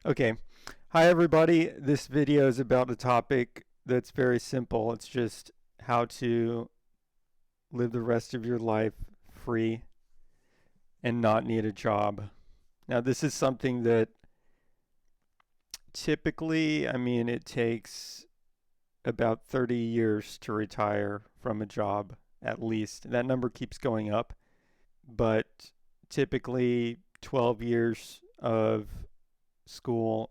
Okay. Hi, everybody. This video is about a topic that's very simple. It's just how to live the rest of your life free and not need a job. Now, this is something that typically, it takes about 30 years to retire from a job, at least. That number keeps going up, but typically 12 years of school,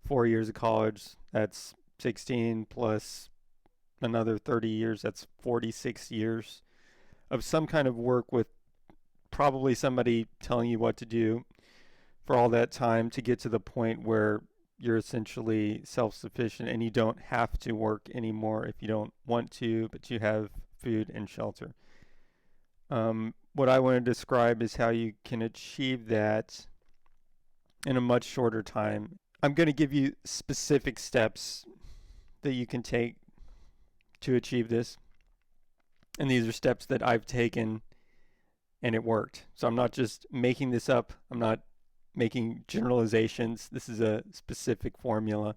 4 years of college, that's 16 plus another 30 years, that's 46 years of some kind of work with probably somebody telling you what to do for all that time to get to the point where you're essentially self sufficient and you don't have to work anymore if you don't want to, but you have food and shelter. What I want to describe is how you can achieve that in a much shorter time. I'm going to give you specific steps that you can take to achieve this. And these are steps that I've taken and it worked. So I'm not just making this up. I'm not making generalizations. This is a specific formula.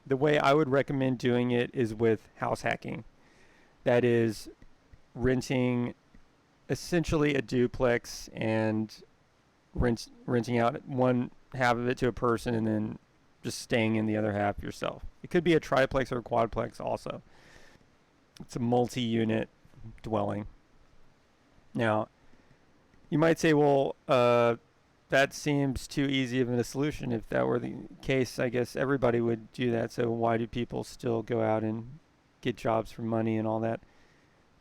The way I would recommend doing it is with house hacking. That is renting essentially a duplex and renting out one half of it to a person and then just staying in the other half yourself. It could be a triplex or a quadplex also. It's a multi-unit dwelling. Now, you might say, well, that seems too easy of a solution. If that were the case, I guess everybody would do that. So why do people still go out and get jobs for money and all that?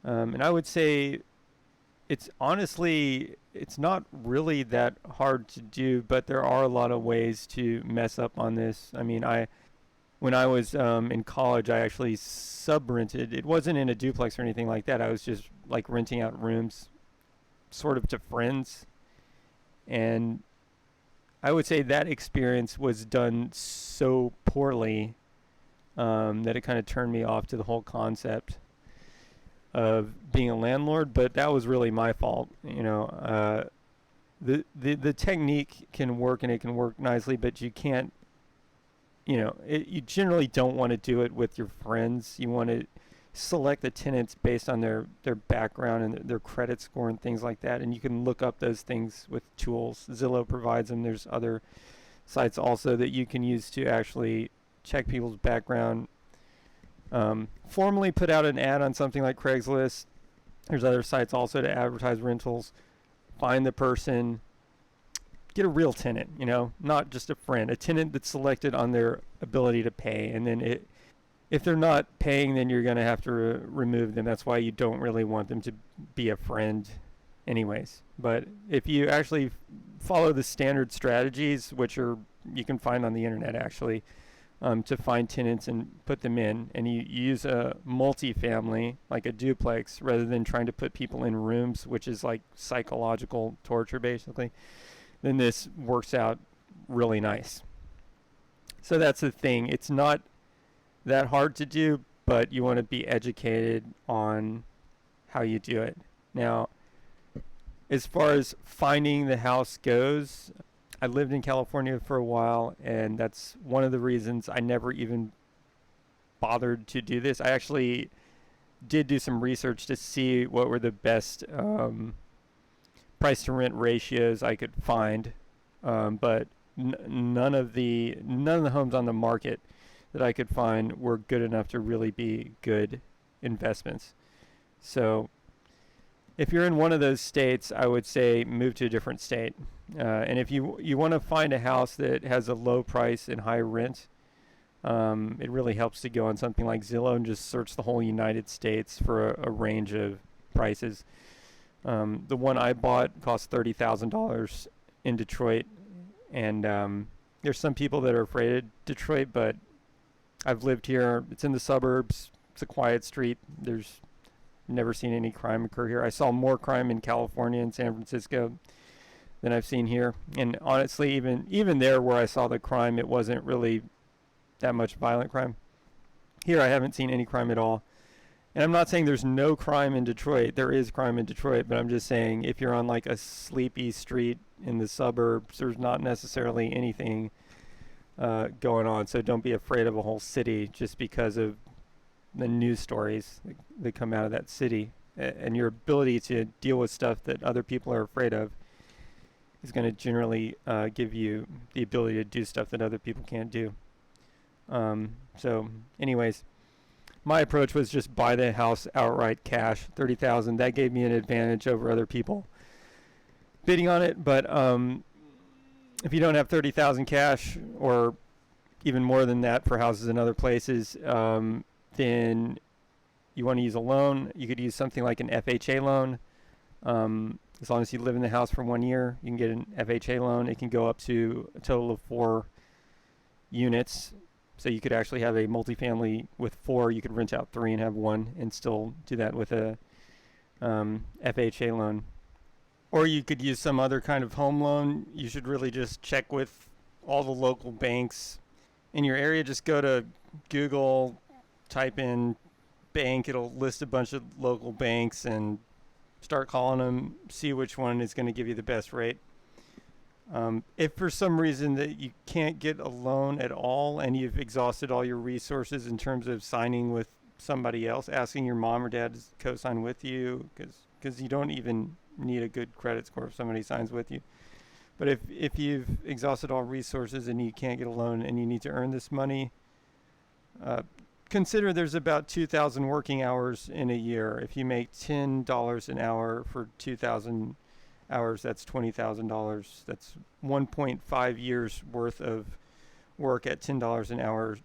And I would say it's not really that hard to do, but there are a lot of ways to mess up on this. When I was in college, I actually sub-rented. It wasn't in a duplex or anything like that. I was just like renting out rooms sort of to friends. And I would say that experience was done so poorly that it kind of turned me off to the whole concept of being a landlord. But that was really my fault. The technique can work and it can work nicely, but you can't. You generally don't want to do it with your friends. You want to select the tenants based on their background and their credit score and things like that. And you can look up those things with tools. Zillow provides them. There's other sites also that you can use to actually check people's background. Formally put out an ad on something like Craigslist. There's other sites also to advertise rentals. Find the person. Get a real tenant, not just a friend. A tenant that's selected on their ability to pay. And then if they're not paying, then you're going to have to remove them. That's why you don't really want them to be a friend anyways. But if you actually follow the standard strategies, which you can find on the internet actually, to find tenants and put them in, and you use a multifamily, like a duplex, rather than trying to put people in rooms, which is like psychological torture basically, then this works out really nice. So that's the thing. It's not that hard to do, but you want to be educated on how you do it. Now, as far as finding the house goes, I lived in California for a while, and that's one of the reasons I never even bothered to do this. I actually did do some research to see what were the best price to rent ratios I could find, but none of the homes on the market that I could find were good enough to really be good investments. So if you're in one of those states, I would say move to a different state. And if you want to find a house that has a low price and high rent, it really helps to go on something like Zillow and just search the whole United States for a range of prices. The one I bought cost $30,000 in Detroit, and there's some people that are afraid of Detroit, but I've lived here. It's in the suburbs. It's a quiet street. There's never seen any crime occur here. I saw more crime in California and San Francisco than I've seen here. And honestly, even there where I saw the crime, it wasn't really that much violent crime. Here I haven't seen any crime at all. And I'm not saying there's no crime in Detroit. There is crime in Detroit, but I'm just saying if you're on like a sleepy street in the suburbs, there's not necessarily anything going on. So don't be afraid of a whole city just because of the news stories that come out of that city. And your ability to deal with stuff that other people are afraid of is going to generally give you the ability to do stuff that other people can't do. So anyways, my approach was just buy the house outright cash, $30,000. That gave me an advantage over other people bidding on it. But if you don't have $30,000 cash, or even more than that for houses in other places, then you want to use a loan. You could use something like an FHA loan. As long as you live in the house for 1 year, you can get an FHA loan. It can go up to a total of 4 units. So you could actually have a multifamily with 4. You could rent out 3 and have 1 and still do that with a FHA loan. Or you could use some other kind of home loan. You should really just check with all the local banks in your area. Just go to Google, type in bank. It'll list a bunch of local banks and start calling them, see which one is going to give you the best rate. If for some reason that you can't get a loan at all and you've exhausted all your resources in terms of signing with somebody else, asking your mom or dad to co-sign with you, because you don't even need a good credit score if somebody signs with you. But if you've exhausted all resources and you can't get a loan and you need to earn this money, consider there's about 2,000 working hours in a year. If you make $10 an hour for 2,000 hours, that's $20,000. That's 1.5 years worth of work at $10 an hour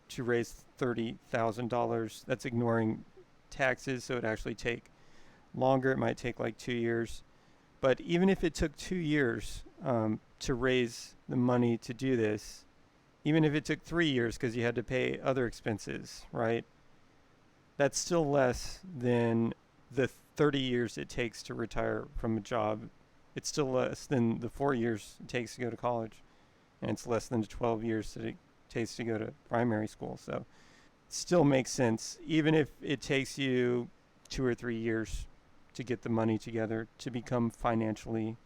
to raise $30,000. That's ignoring taxes, so it actually take longer. It might take like 2 years. But even if it took 2 years to raise the money to do this, even if it took 3 years because you had to pay other expenses, right? That's still less than the 30 years it takes to retire from a job. It's still less than the 4 years it takes to go to college. And it's less than the 12 years that it takes to go to primary school. So it still makes sense, even if it takes you 2 or 3 years to get the money together to become financially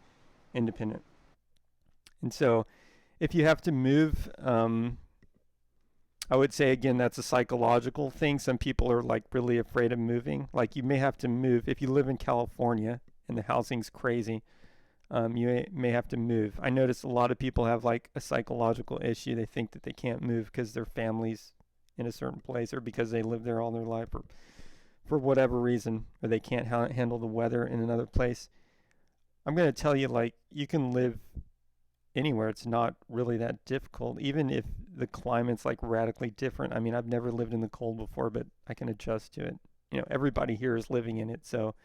independent. And so if you have to move, I would say, again, that's a psychological thing. Some people are like really afraid of moving. Like you may have to move if you live in California and the housing's crazy. You may have to move. I notice a lot of people have like a psychological issue. They think that they can't move because their family's in a certain place, or because they live there all their life, or for whatever reason, or they can't handle the weather in another place. I'm going to tell you, like, you can live anywhere. It's not really that difficult, even if the climate's like radically different. I mean, I've never lived in the cold before, but I can adjust to it. You know, everybody here is living in it, so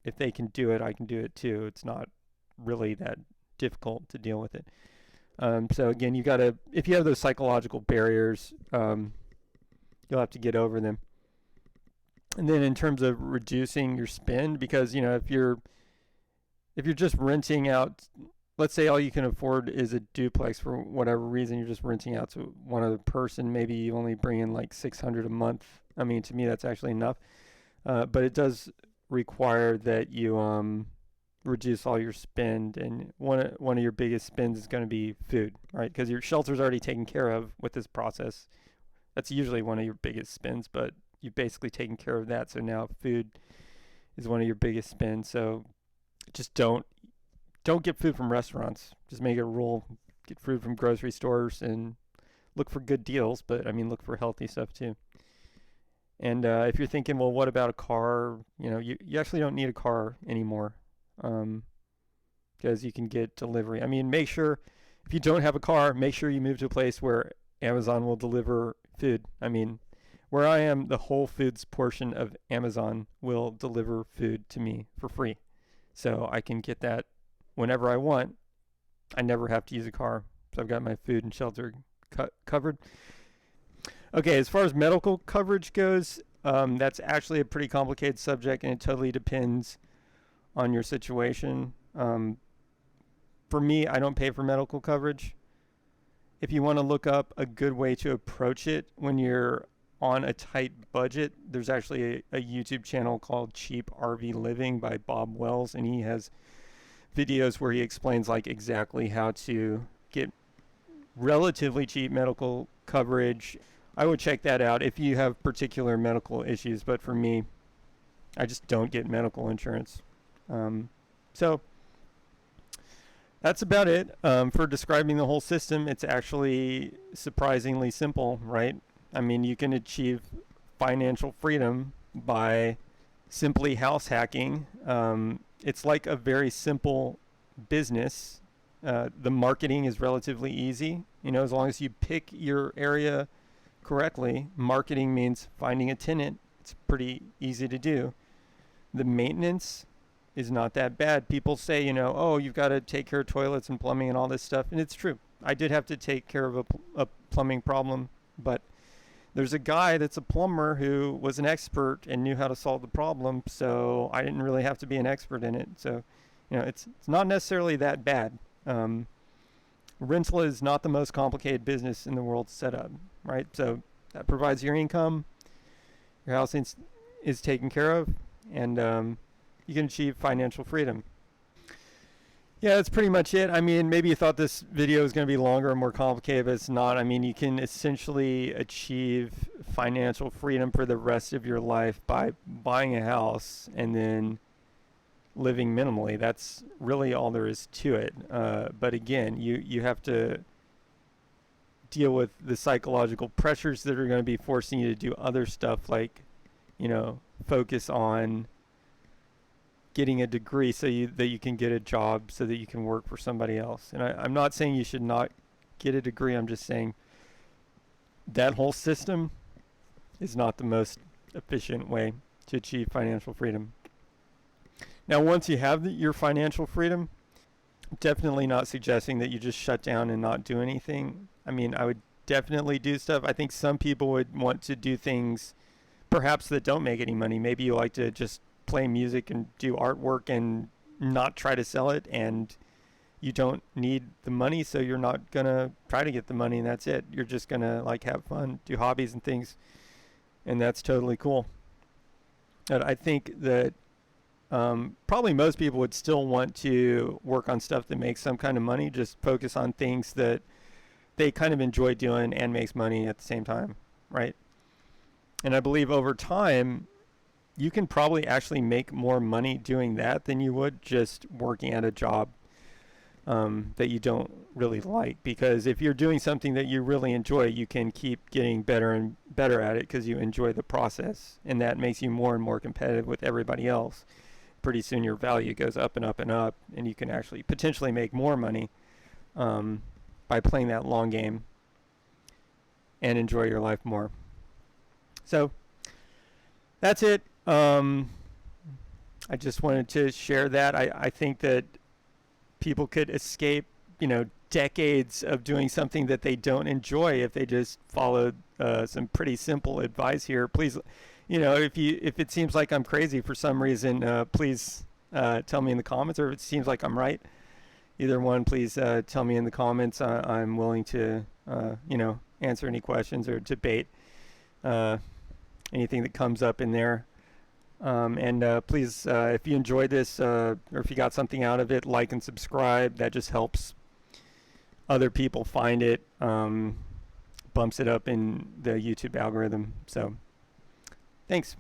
if they can do it, I can do it too. It's not really that difficult to deal with it. So again, you gotta, if you have those psychological barriers, you'll have to get over them. And then in terms of reducing your spend, because you know, if you're just renting out, let's say all you can afford is a duplex for whatever reason, you're just renting out to one other person, maybe you only bring in like $600 a month. I mean, to me, that's actually enough. But it does require that you reduce all your spend, and one of your biggest spends is going to be food, right? Because your shelter's already taken care of with this process. That's usually one of your biggest spends, but you've basically taken care of that. So now food is one of your biggest spends. So just don't get food from restaurants. Just make it a rule. Get food from grocery stores and look for good deals, but I mean, look for healthy stuff too. And if you're thinking, well, what about a car? You know, you actually don't need a car anymore, because you can get delivery. I mean, make sure, if you don't have a car, make sure you move to a place where Amazon will deliver food. I mean, where I am, the Whole Foods portion of Amazon will deliver food to me for free. So I can get that whenever I want. I never have to use a car. So I've got my food and shelter covered. Okay, as far as medical coverage goes, that's actually a pretty complicated subject, and it totally depends on your situation. For me, I don't pay for medical coverage. If you want to look up a good way to approach it when you're on a tight budget, there's actually a YouTube channel called Cheap RV Living by Bob Wells, and he has videos where he explains like exactly how to get relatively cheap medical coverage. I would check that out if you have particular medical issues. But for me, I just don't get medical insurance. So that's about it for describing the whole system. It's actually surprisingly simple, right? I mean, you can achieve financial freedom by simply house hacking. It's like a very simple business. The marketing is relatively easy. You know, as long as you pick your area correctly, marketing means finding a tenant. It's pretty easy to do. The maintenance is not that bad. People say, you know, oh, you've got to take care of toilets and plumbing and all this stuff. And it's true. I did have to take care of a plumbing problem, but there's a guy that's a plumber who was an expert and knew how to solve the problem. So I didn't really have to be an expert in it. So, you know, it's not necessarily that bad. Rental is not the most complicated business in the world to set up, right? So that provides your income. Your house is taken care of, and you can achieve financial freedom. Yeah, that's pretty much it. I mean, maybe you thought this video was going to be longer and more complicated, but it's not. I mean, you can essentially achieve financial freedom for the rest of your life by buying a house and then living minimally. That's really all there is to it. But again, you have to deal with the psychological pressures that are going to be forcing you to do other stuff, like, you know, focus on getting a degree so that you can get a job so that you can work for somebody else. And I'm not saying you should not get a degree. I'm just saying that whole system is not the most efficient way to achieve financial freedom. Now, once you have your financial freedom, definitely not suggesting that you just shut down and not do anything. I mean, I would definitely do stuff. I think some people would want to do things perhaps that don't make any money. Maybe you like to just play music and do artwork and not try to sell it, and you don't need the money, so you're not gonna try to get the money, and that's it. You're just gonna like have fun, do hobbies and things, and that's totally cool. And I think that probably most people would still want to work on stuff that makes some kind of money, just focus on things that they kind of enjoy doing and makes money at the same time, right? And I believe over time, you can probably actually make more money doing that than you would just working at a job that you don't really like. Because if you're doing something that you really enjoy, you can keep getting better and better at it because you enjoy the process. And that makes you more and more competitive with everybody else. Pretty soon your value goes up and up and up, and you can actually potentially make more money by playing that long game and enjoy your life more. So that's it. I just wanted to share that. I think that people could escape, you know, decades of doing something that they don't enjoy if they just followed some pretty simple advice here. Please, you know, if it seems like I'm crazy for some reason, please tell me in the comments, or if it seems like I'm right, either one, please tell me in the comments. I'm willing to, you know, answer any questions or debate anything that comes up in there. And please, if you enjoyed this or if you got something out of it, like and subscribe. That just helps other people find it, bumps it up in the YouTube algorithm. So thanks.